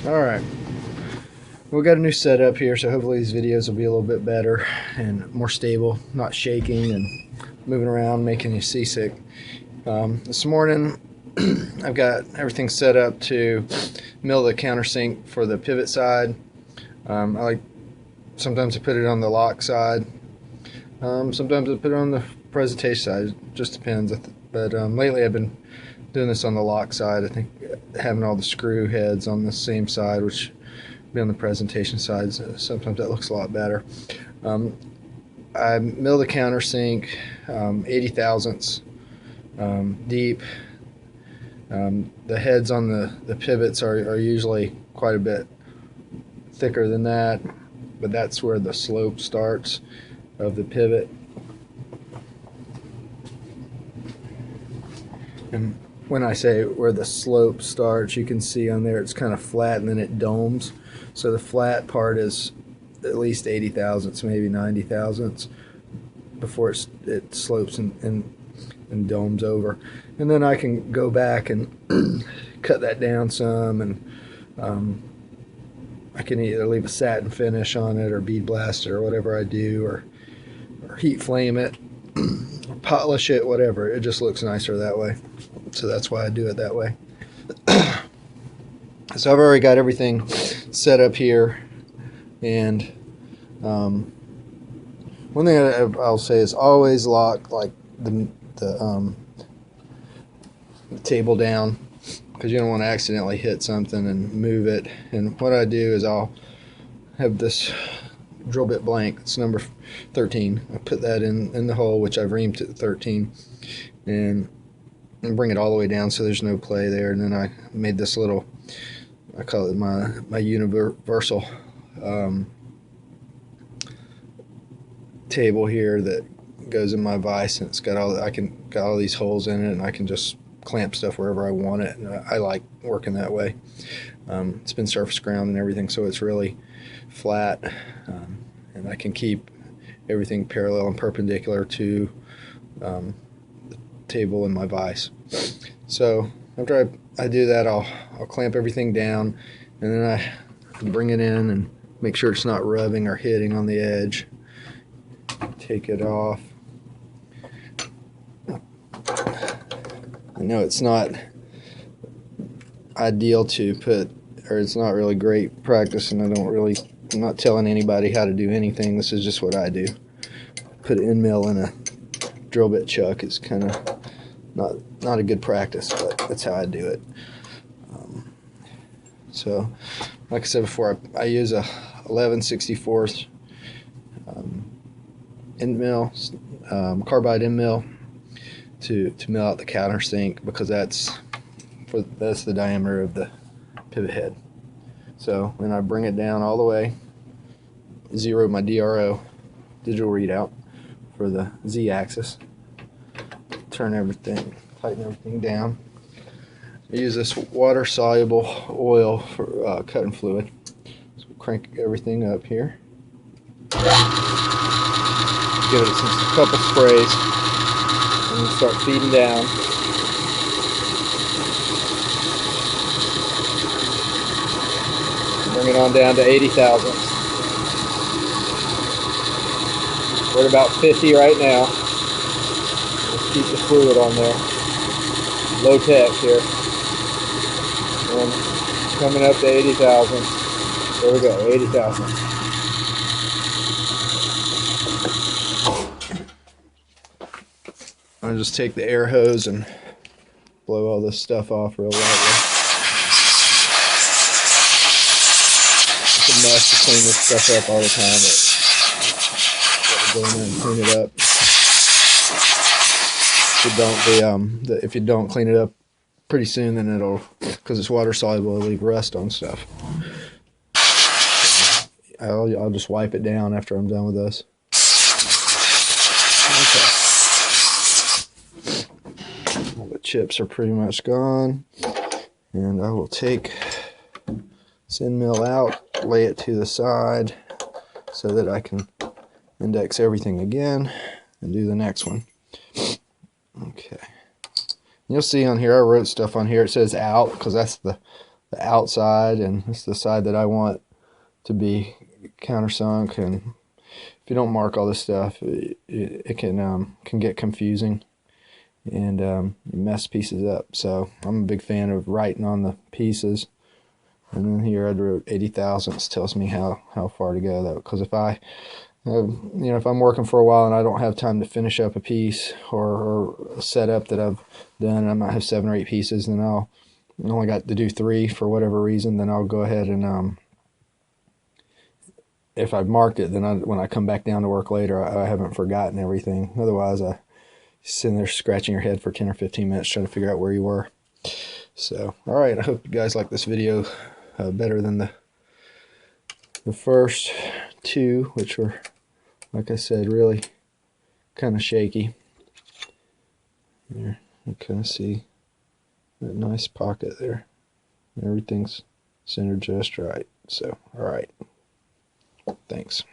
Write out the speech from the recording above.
Alright, we got a new setup here, so hopefully these videos will be a little bit better and more stable, not shaking and moving around, making you seasick. This morning, I've got everything set up to mill the countersink for the pivot side. Sometimes I put it on the lock side, sometimes I put it on the presentation side, it just depends. But lately I've been doing this on the lock side. I think having all the screw heads on the same side, which would be on the presentation side, sometimes that looks a lot better. I mill the countersink 80 thousandths deep. The heads on the pivots are usually quite a bit thicker than that, but that's where the slope starts of the pivot. And when I say where the slope starts, you can see on there it's kind of flat and then it domes. So the flat part is at least 80 thousandths, maybe 90 thousandths before it slopes and domes over. And then I can go back and cut that down some, and I can either leave a satin finish on it or bead blast it or whatever I do, or heat flame it, or polish it, whatever. It just looks nicer that way. So that's why I do it that way. So I've already got everything set up here, and one thing I'll say is always lock like the table down, because you don't want to accidentally hit something and move it. And what I do is I'll have this drill bit blank. It's number 13. I put that in the hole, which I've reamed to 13, and bring it all the way down so there's no play there. And then I made this little, I call it my universal table here that goes in my vise, and it's got all these holes in it, and I can just clamp stuff wherever I want it. And I like working that way. It's been surface ground and everything, so it's really flat, and I can keep everything parallel and perpendicular to the table in my vise. So after I do that, I'll clamp everything down, and then I bring it in and make sure it's not rubbing or hitting on the edge. Take it off. I know it's not ideal to put, or it's not really great practice, and I'm not telling anybody how to do anything. This is just what I do. Put an end mill in a drill bit chuck. It's kind of not a good practice, but that's how I do it. So like I said before, I use a 11/64 end mill, carbide end mill, to mill out the countersink, because that's the diameter of the pivot head. So when I bring it down all the way, zero my DRO, digital readout, for the Z-axis, tighten everything down. I use this water-soluble oil for cutting fluid. So crank everything up here. Give it a couple sprays, and then start feeding down. Bring it on down to 80 thousandths. We're at about 50 right now. Let's keep the fluid on there. Low tech here. And coming up to 80 thousandths. There we go, 80 thousandths. I'll just take the air hose and blow all this stuff off real lightly. It's a mess to clean this stuff up all the time, but go in there and clean it up. If you don't clean it up pretty soon, then it'll, because it's water soluble, it'll leave rust on stuff. I'll just wipe it down after I'm done with this. Okay. All the chips are pretty much gone, and I will take this end mill out, lay it to the side so that I can index everything again and do the next one. Okay. You'll see on here, I wrote stuff on here. It says out because that's the the outside, and it's the side that I want to be countersunk. And if you don't mark all this stuff, it can get confusing and mess pieces up. So I'm a big fan of writing on the pieces. And then here I wrote 80 thousandths, tells me how far to go, though. Because if if I'm working for a while and I don't have time to finish up a piece or a setup that I've done, I might have 7 or 8 pieces, and I only got to do 3 for whatever reason, then I'll go ahead and if I've marked it, then when I come back down to work later, I haven't forgotten everything. Otherwise, I sitting there scratching your head for 10 or 15 minutes trying to figure out where you were. So, all right, I hope you guys like this video better than the first 2, which were, like I said, really kind of shaky. There, you kind of see that nice pocket there. Everything's centered just right. So, all right. Thanks.